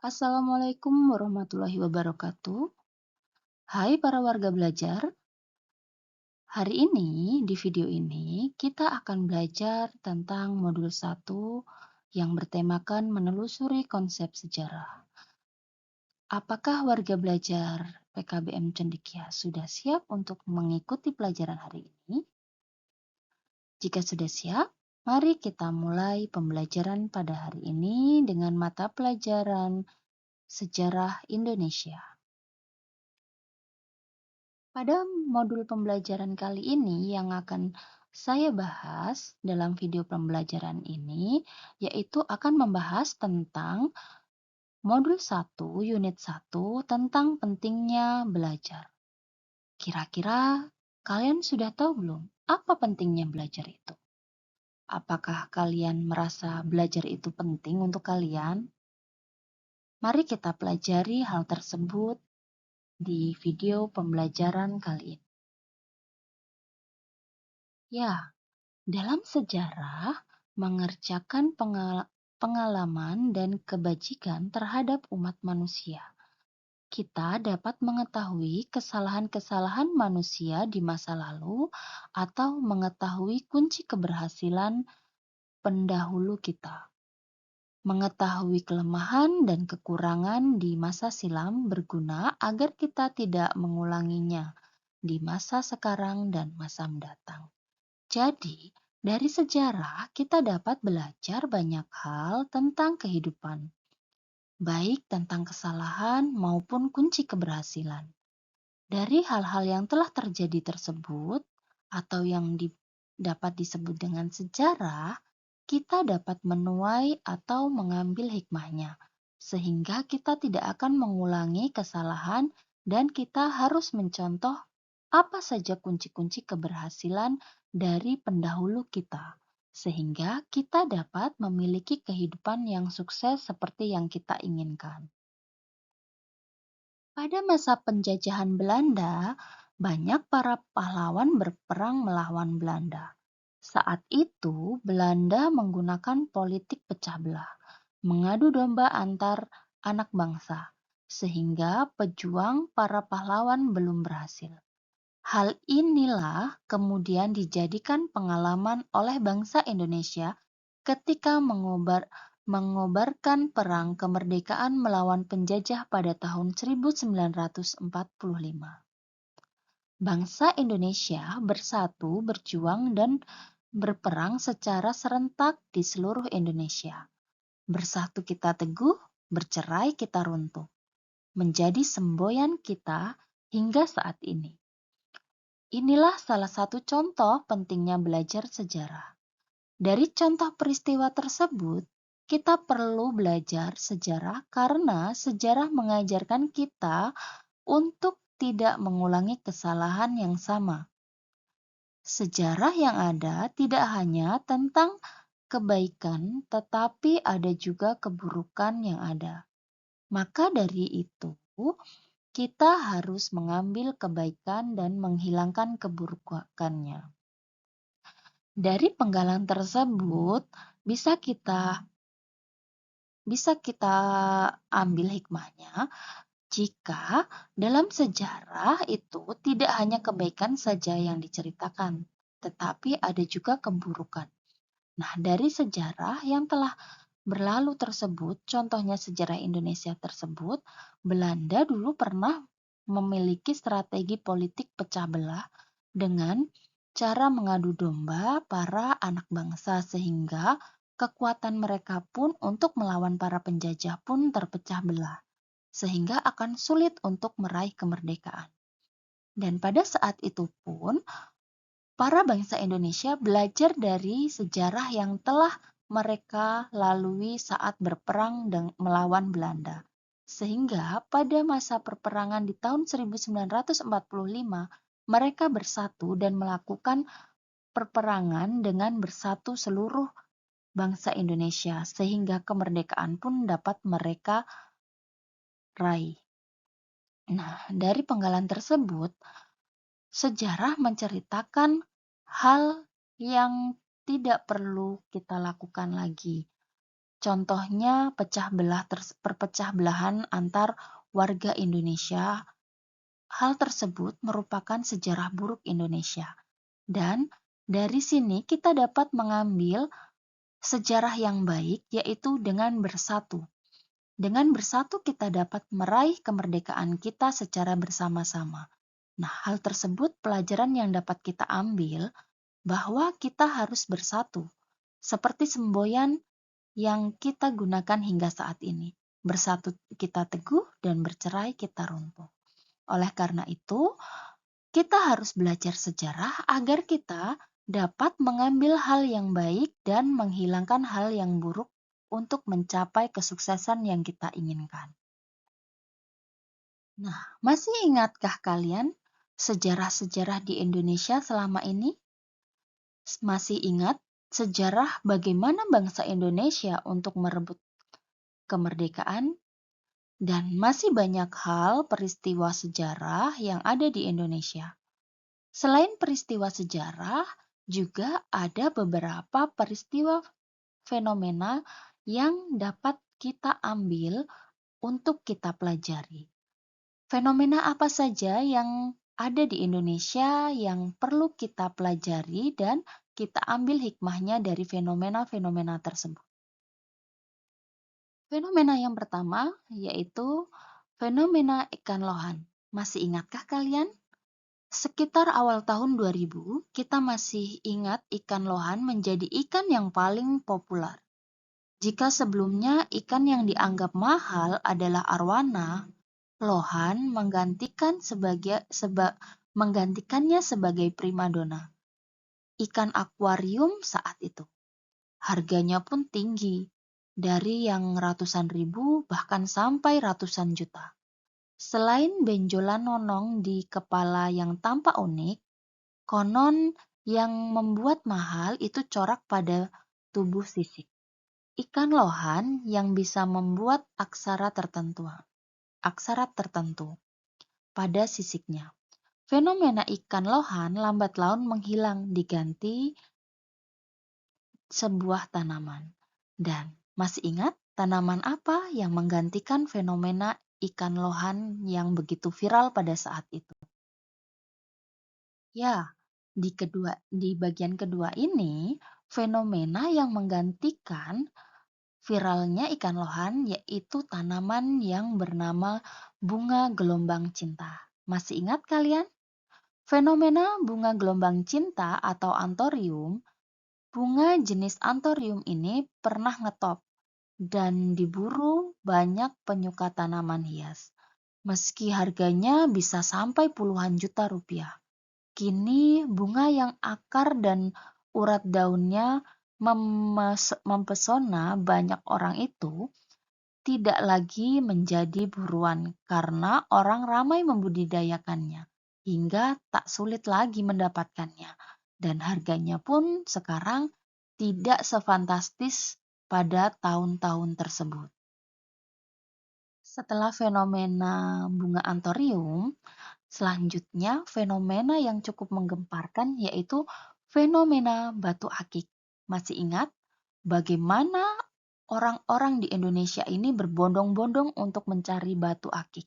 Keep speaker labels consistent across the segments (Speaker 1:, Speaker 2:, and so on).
Speaker 1: Assalamualaikum warahmatullahi wabarakatuh. Hai para warga belajar, hari ini di video ini kita akan belajar tentang modul 1 yang bertemakan menelusuri konsep sejarah. Apakah warga belajar PKBM Cendekia sudah siap untuk mengikuti pelajaran hari ini? Jika sudah siap, mari kita mulai pembelajaran pada hari ini dengan mata pelajaran Sejarah Indonesia. Pada modul pembelajaran kali ini yang akan saya bahas dalam video pembelajaran ini, yaitu akan membahas tentang modul 1 unit 1 tentang pentingnya belajar. Kira-kira kalian sudah tahu belum apa pentingnya belajar itu? Apakah kalian merasa belajar itu penting untuk kalian? Mari kita pelajari hal tersebut di video pembelajaran kali ini. Ya, dalam sejarah, mengerjakan pengalaman dan kebajikan terhadap umat manusia. Kita dapat mengetahui kesalahan-kesalahan manusia di masa lalu atau mengetahui kunci keberhasilan pendahulu kita. Mengetahui kelemahan dan kekurangan di masa silam berguna agar kita tidak mengulanginya di masa sekarang dan masa mendatang. Jadi, dari sejarah kita dapat belajar banyak hal tentang kehidupan, baik tentang kesalahan maupun kunci keberhasilan. Dari hal-hal yang telah terjadi tersebut, atau yang dapat disebut dengan sejarah, kita dapat menuai atau mengambil hikmahnya, sehingga kita tidak akan mengulangi kesalahan dan kita harus mencontoh apa saja kunci-kunci keberhasilan dari pendahulu kita, sehingga kita dapat memiliki kehidupan yang sukses seperti yang kita inginkan. Pada masa penjajahan Belanda, banyak para pahlawan berperang melawan Belanda. Saat itu, Belanda menggunakan politik pecah belah, mengadu domba antar anak bangsa, sehingga pejuang para pahlawan belum berhasil. Hal inilah kemudian dijadikan pengalaman oleh bangsa Indonesia ketika mengobarkan perang kemerdekaan melawan penjajah pada tahun 1945. Bangsa Indonesia bersatu, berjuang, dan berperang secara serentak di seluruh Indonesia. Bersatu kita teguh, bercerai kita runtuh. Menjadi semboyan kita hingga saat ini. Inilah salah satu contoh pentingnya belajar sejarah. Dari contoh peristiwa tersebut, kita perlu belajar sejarah karena sejarah mengajarkan kita untuk tidak mengulangi kesalahan yang sama. Sejarah yang ada tidak hanya tentang kebaikan, tetapi ada juga keburukan yang ada. Maka dari itu, kita harus mengambil kebaikan dan menghilangkan keburukannya. Dari penggalan tersebut bisa kita ambil hikmahnya jika dalam sejarah itu tidak hanya kebaikan saja yang diceritakan, tetapi ada juga keburukan. Nah, dari sejarah yang telah berlalu tersebut, contohnya sejarah Indonesia tersebut, Belanda dulu pernah memiliki strategi politik pecah belah dengan cara mengadu domba para anak bangsa sehingga kekuatan mereka pun untuk melawan para penjajah pun terpecah belah, sehingga akan sulit untuk meraih kemerdekaan. Dan pada saat itu pun, para bangsa Indonesia belajar dari sejarah yang telah mereka lalui saat berperang melawan Belanda. Sehingga pada masa perperangan di tahun 1945, mereka bersatu dan melakukan perperangan dengan bersatu seluruh bangsa Indonesia, sehingga kemerdekaan pun dapat mereka raih. Nah, dari penggalan tersebut, sejarah menceritakan hal yang tidak perlu kita lakukan lagi. contohnya perpecah belahan antar warga Indonesia. Hal tersebut merupakan sejarah buruk Indonesia. Dan dari sini kita dapat mengambil sejarah yang baik, yaitu dengan bersatu. Dengan bersatu kita dapat meraih kemerdekaan kita secara bersama-sama. Nah, hal tersebut pelajaran yang dapat kita ambil bahwa kita harus bersatu. Seperti semboyan yang kita gunakan hingga saat ini. Bersatu kita teguh dan bercerai kita runtuh. Oleh karena itu, kita harus belajar sejarah agar kita dapat mengambil hal yang baik dan menghilangkan hal yang buruk untuk mencapai kesuksesan yang kita inginkan. Nah, masih ingatkah kalian sejarah-sejarah di Indonesia selama ini? Masih ingat sejarah bagaimana bangsa Indonesia untuk merebut kemerdekaan? Dan masih banyak hal peristiwa sejarah yang ada di Indonesia. Selain peristiwa sejarah, juga ada beberapa peristiwa fenomena yang dapat kita ambil untuk kita pelajari. Fenomena apa saja yang ada di Indonesia yang perlu kita pelajari dan kita ambil hikmahnya dari fenomena-fenomena tersebut. Fenomena yang pertama yaitu fenomena ikan lohan. Masih ingatkah kalian? Sekitar awal tahun 2000, kita masih ingat ikan lohan menjadi ikan yang paling populer. Jika sebelumnya ikan yang dianggap mahal adalah arwana, lohan menggantikannya sebagai primadona. Ikan akuarium saat itu. Harganya pun tinggi, dari yang ratusan ribu bahkan sampai ratusan juta. Selain benjolan nonong di kepala yang tampak unik, konon yang membuat mahal itu corak pada tubuh sisik. Ikan lohan yang bisa membuat aksara tertentu pada sisiknya. Fenomena ikan lohan lambat laun menghilang diganti sebuah tanaman. Dan masih ingat tanaman apa yang menggantikan fenomena ikan lohan yang begitu viral pada saat itu? Ya, di bagian kedua ini, fenomena yang menggantikan viralnya ikan lohan yaitu tanaman yang bernama bunga gelombang cinta. Masih ingat kalian? Fenomena bunga gelombang cinta atau anthurium, bunga jenis anthurium ini pernah ngetop dan diburu banyak penyuka tanaman hias. Meski harganya bisa sampai puluhan juta rupiah. Kini bunga yang akar dan urat daunnya mempesona banyak orang itu tidak lagi menjadi buruan karena orang ramai membudidayakannya hingga tak sulit lagi mendapatkannya dan harganya pun sekarang tidak sefantastis pada tahun-tahun tersebut. Setelah fenomena bunga anthurium, selanjutnya fenomena yang cukup menggemparkan yaitu fenomena batu akik. Masih ingat bagaimana orang-orang di Indonesia ini berbondong-bondong untuk mencari batu akik?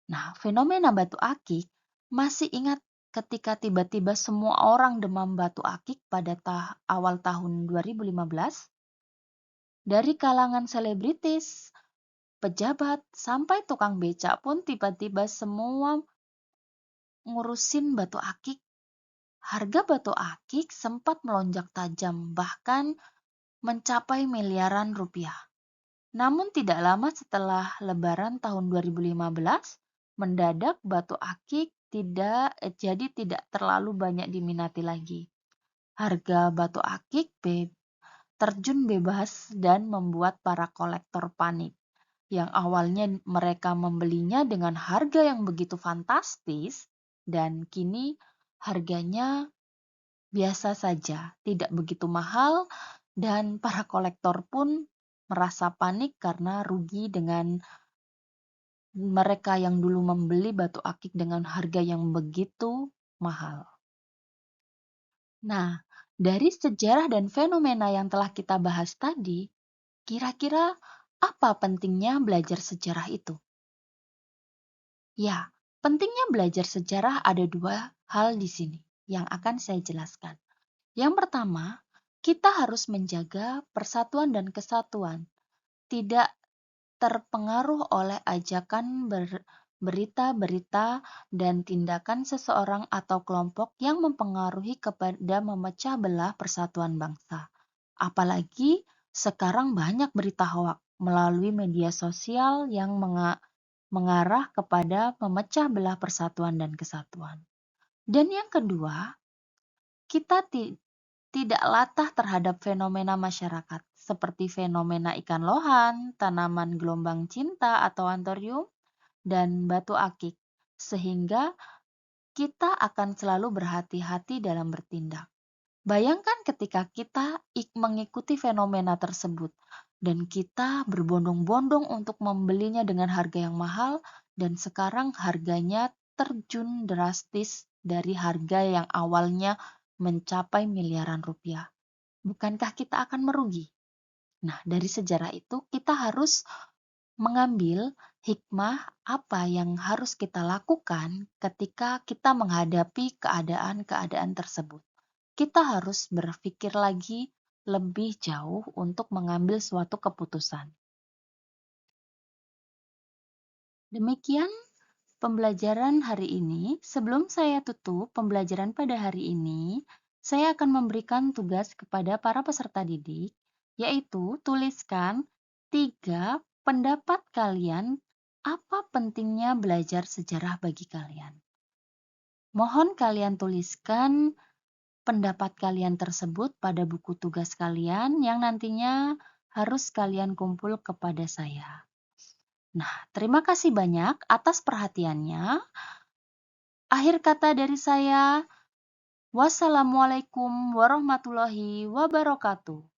Speaker 1: Nah, fenomena batu akik masih ingat ketika tiba-tiba semua orang demam batu akik pada awal tahun 2015? Dari kalangan selebritis, pejabat, sampai tukang becak pun tiba-tiba semua ngurusin batu akik. Harga batu akik sempat melonjak tajam, bahkan mencapai miliaran rupiah. Namun tidak lama setelah Lebaran tahun 2015, mendadak batu akik tidak terlalu banyak diminati lagi. Harga batu akik terjun bebas dan membuat para kolektor panik. Yang awalnya mereka membelinya dengan harga yang begitu fantastis dan kini harganya biasa saja, tidak begitu mahal dan para kolektor pun merasa panik karena rugi dengan mereka yang dulu membeli batu akik dengan harga yang begitu mahal. Nah, dari sejarah dan fenomena yang telah kita bahas tadi, Kira-kira apa pentingnya belajar sejarah itu? Ya, pentingnya belajar sejarah ada dua hal di sini yang akan saya jelaskan. Yang pertama, kita harus menjaga persatuan dan kesatuan, tidak terpengaruh oleh ajakan berita-berita dan tindakan seseorang atau kelompok yang mempengaruhi kepada memecah belah persatuan bangsa. Apalagi sekarang banyak berita hoak melalui media sosial yang mengarah kepada memecah belah persatuan dan kesatuan. Dan yang kedua, kita tidak latah terhadap fenomena masyarakat seperti fenomena ikan lohan, tanaman gelombang cinta atau antorium, dan batu akik, sehingga kita akan selalu berhati-hati dalam bertindak. Bayangkan ketika kita mengikuti fenomena tersebut dan kita berbondong-bondong untuk membelinya dengan harga yang mahal dan sekarang harganya terjun drastis dari harga yang awalnya mencapai miliaran rupiah. Bukankah kita akan merugi? Nah, dari sejarah itu kita harus mengambil hikmah apa yang harus kita lakukan ketika kita menghadapi keadaan-keadaan tersebut. Kita harus berpikir lagi lebih jauh untuk mengambil suatu keputusan. Demikian pembelajaran hari ini. Sebelum saya tutup pembelajaran pada hari ini, saya akan memberikan tugas kepada para peserta didik, yaitu tuliskan 3 pendapat kalian apa pentingnya belajar sejarah bagi kalian. Mohon kalian tuliskan pendapat kalian tersebut pada buku tugas kalian yang nantinya harus kalian kumpul kepada saya. Nah, terima kasih banyak atas perhatiannya. Akhir kata dari saya, wassalamualaikum warahmatullahi wabarakatuh.